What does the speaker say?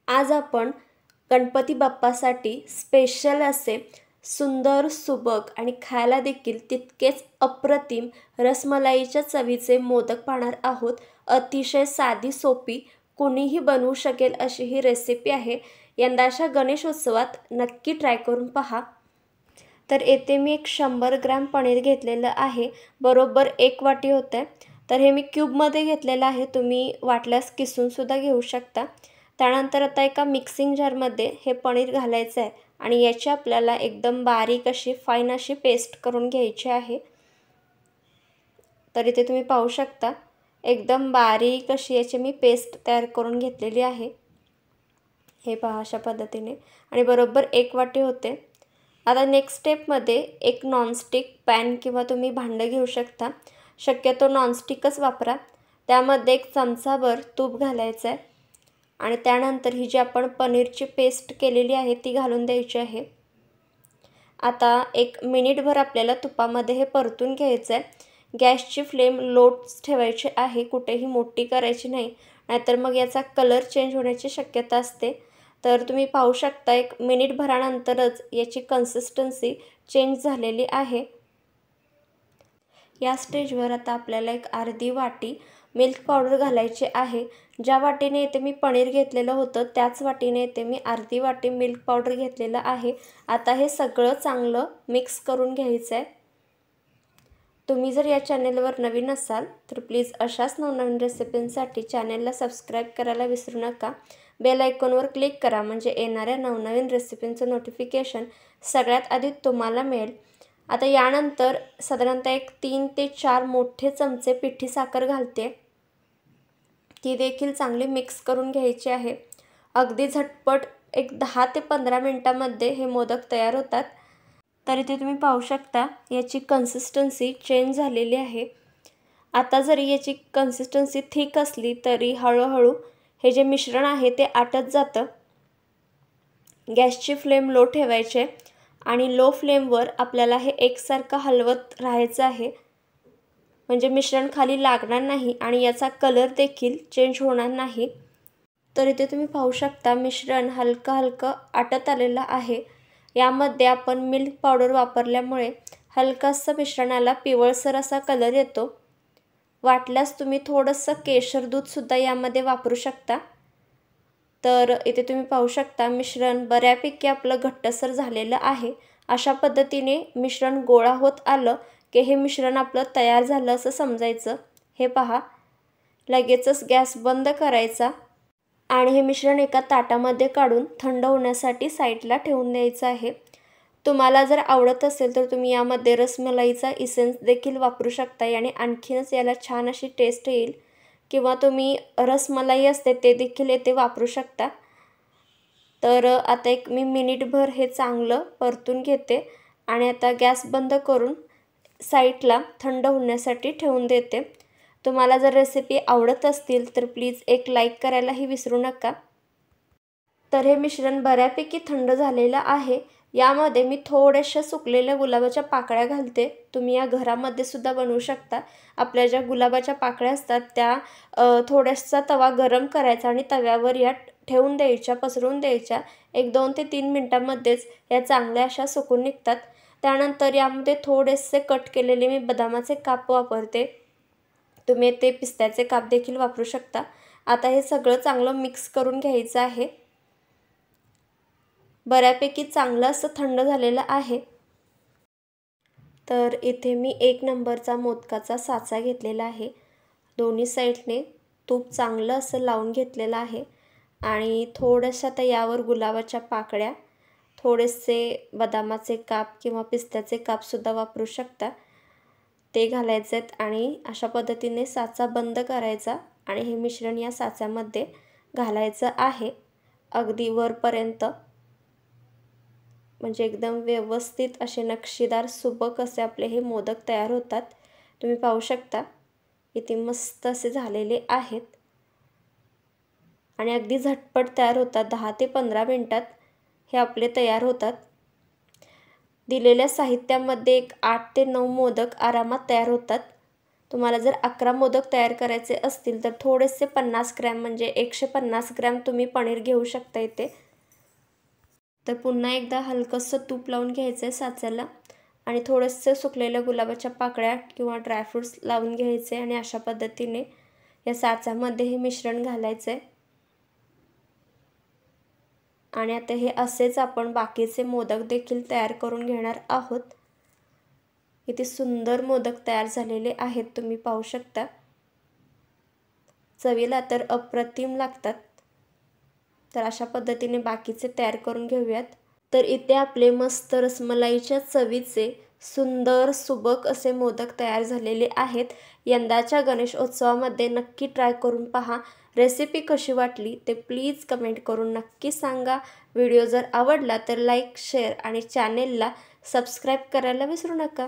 आज आपण गणपती बाप्पासाठी स्पेशल असे सुंदर, सुबक आणि खायला देखील तितकेच अप्रतिम रसमलाईच्या चवीचे मोदक पाहणार आहोत. अतिशय साधी, सोपी, कुणीही बनवू शकेल अशी ही रेसिपी आहे. यंदाच्या गणेशोत्सवात नक्की ट्राय करून पहा. तर येथे मी एक 100 ग्रॅम पनीर घेतलेलं आहे. बरोबर 1 वाटी होतं. तर हे मी क्यूबमध्ये घेतलेलं आहे. तुम्ही वाटल्यास किसूनसुद्धा घेऊ शकता. त्यानंतर आता एका मिक्सिंग जारमध्ये हे पनीर घालायचं आहे आणि याची आपल्याला एकदम बारीक अशी फाईन अशी पेस्ट करून घ्यायची आहे. तर इथे तुम्ही पाहू शकता एकदम बारीक अशी याची मी पेस्ट तयार करून घेतलेली आहे. हे पहा अशा पद्धतीने आणि बरोबर 1 वाटी होते. आता नेक्स्ट स्टेपमध्ये एक नॉनस्टिक पॅन किंवा तुम्ही भांडं घेऊ शकता. शक्यतो नॉनस्टिकच वापरा. त्यामध्ये 1 चमचाभर तूप घालायचं आहे आणि त्यानंतर ही जी आपण पनीरची पेस्ट केलेली आहे ती घालून द्यायची आहे. आता 1 मिनिटभर आपल्याला तुपामध्ये हे परतून घ्यायचं आहे. गॅसची फ्लेम लोच ठेवायची आहे, कुठेही मोठी करायची नाही, नाहीतर मग याचा कलर चेंज होण्याची शक्यता असते. तर तुम्ही पाहू शकता 1 मिनिटभरानंतरच याची कन्सिस्टन्सी चेंज झालेली आहे. या स्टेजवर आता आपल्याला 1 अर्धी वाटी मिल्क पावडर घालायची आहे. ज्या वाटीने इथे मी पनीर घेतलेलं होतं त्याच वाटीने इथे मी अर्धी वाटी मिल्क पावडर घेतलेलं आहे. आता हे सगळं चांगलं मिक्स करून घ्यायचं आहे. तुम्ही जर या चॅनेलवर नवीन असाल तर प्लीज अशाच नवनवीन रेसिपींसाठी चॅनेलला सबस्क्राईब करायला विसरू नका. बेल आयकॉनवर क्लिक करा म्हणजे येणाऱ्या नवनवीन रेसिपींचं नोटिफिकेशन सगळ्यात आधी तुम्हाला मिळेल. आता यानंतर साधारणतः 1 3 ते 4 मोठे चमचे पिठी साखर घालते. ती देखील चांगली मिक्स करून घ्यायची आहे. अगदी झटपट 10 ते 15 मिनिटांमध्ये हे मोदक तयार होतात. तर इथे तुम्ही पाहू शकता याची कन्सिस्टन्सी चेंज झालेली आहे. आता जरी याची कन्सिस्टन्सी थिक असली तरी हळूहळू हे जे मिश्रण आहे ते आटत जातं. गॅसची फ्लेम लो ठेवायची आणि लो फ्लेमवर आपल्याला हे एकसारखं हलवत राहायचं आहे, म्हणजे मिश्रण खाली लागणार नाही आणि याचा कलर देखील चेंज होणार नाही. तर इथे तुम्ही पाहू शकता मिश्रण हलकं हलकं आटत आलेलं आहे. यामध्ये आपण मिल्क पावडर वापरल्यामुळे हलकासा मिश्रणाला पिवळसर असा कलर येतो. वाटल्यास तुम्ही थोडंसं केशर दूधसुद्धा यामध्ये वापरू शकता. तर इथे तुम्ही पाहू शकता मिश्रण बऱ्यापैकी आपलं घट्टसर झालेलं आहे. अशा पद्धतीने मिश्रण गोळा होत आलं की हे मिश्रण आपलं तयार झालं असं समजायचं. हे पहा, लगेचच गॅस बंद करायचा आणि हे मिश्रण एका ताटामध्ये काढून थंड होण्यासाठी साईडला ठेवून द्यायचं आहे. तुम्हाला जर आवडत असेल तर तुम्ही यामध्ये रसमलाईचा इसेन्स देखील वापरू शकता आणि आणखीनच याला छान अशी टेस्ट येईल. किंवा तुम्ही रसमलाई असते ते देखील येथे वापरू शकता. तर आता मी मिनिटभर हे चांगलं परतून घेते आणि आता गॅस बंद करून साईडला थंड होण्यासाठी ठेवून देते. तुम्हाला जर रेसिपी आवडत असतील तर प्लीज एक लाईक करायलाही विसरू नका. तर हे मिश्रण बऱ्यापैकी थंड झालेलं आहे. यामध्ये मी थोड्याशा सुकलेल्या गुलाबाच्या पाकळ्या घालते. तुम्ही या घरामध्ये सुद्धा बनवू शकता. आपल्या ज्या गुलाबाच्या पाकळ्या असतात त्या थोडासा तवा गरम करायचा आणि तव्यावर या ठेवून द्यायच्या, पसरवून द्यायच्या. 1 2 ते 3 मिनिटांमध्येच या चांगल्या अशा सुकून निघतात. त्यानंतर यामध्ये थोडेसे कट केलेले मी बदामाचे काप वापरते. तुम्ही ते पिस्त्याचे काप देखील वापरू शकता. आता हे सगळं चांगलं मिक्स करून घ्यायचं आहे. बऱ्यापैकी चांगलं असं थंड झालेलं आहे. तर इथे मी 1 नंबरचा मोदकाचा साचा घेतलेला आहे. दोन्ही साईडने तूप चांगलं असं लावून घेतलेलं आहे आणि थोड्याशा आता यावर गुलाबाच्या पाकळ्या, थोडेसे बदामाचे काप किंवा पिस्त्याचे कापसुद्धा वापरू शकता. ते घालायचे आहेत आणि अशा पद्धतीने साचा बंद करायचा आणि हे मिश्रण या साच्यामध्ये घालायचं आहे अगदी वरपर्यंत. म्हणजे एकदम व्यवस्थित असे नक्षीदार सुबक असे आपले हे मोदक तयार होतात. तुम्ही पाहू शकता किती मस्त असे झालेले आहेत आणि अगदी झटपट तयार होतात. 10 ते 15 मिनिटात हे आपले तयार होतात. दिलेल्या साहित्यामध्ये 8 ते 9 मोदक आरामात तयार होतात. तुम्हाला जर 11 मोदक तयार करायचे असतील तर थोडेसे 50 ग्रॅम म्हणजे 150 ग्रॅम तुम्ही पनीर घेऊ शकता इथे. तर पुन्हा एकदा हलकंसं तूप लावून घ्यायचं आहे साच्याला आणि थोडेसे सुकलेल्या गुलाबाच्या पाकळ्या किंवा ड्रायफ्रूट्स लावून घ्यायचे आणि अशा पद्धतीने या साच्यामध्ये हे मिश्रण घालायचं आहे. आणि आता हे असेच आपण बाकीचे मोदक देखील तयार करून घेणार आहोत. किती सुंदर मोदक तयार झालेले आहेत तुम्ही पाहू शकता. चवीला तर अप्रतिम लागतात. तर अशा पद्धतीने बाकीचे तयार करून घेऊयात. तर इथे आपले मस्त रसमलाईच्या चवीचे सुंदर सुबक असे मोदक तयार झालेले आहेत. यंदाच्या गणेशोत्सवामध्ये नक्की ट्राय करून पहा. रेसिपी कशी वाटली ते प्लीज कमेंट करून नक्की सांगा. व्हिडिओ जर आवडला तर लाईक, शेअर आणि चॅनेलला सबस्क्राईब करायला विसरू नका.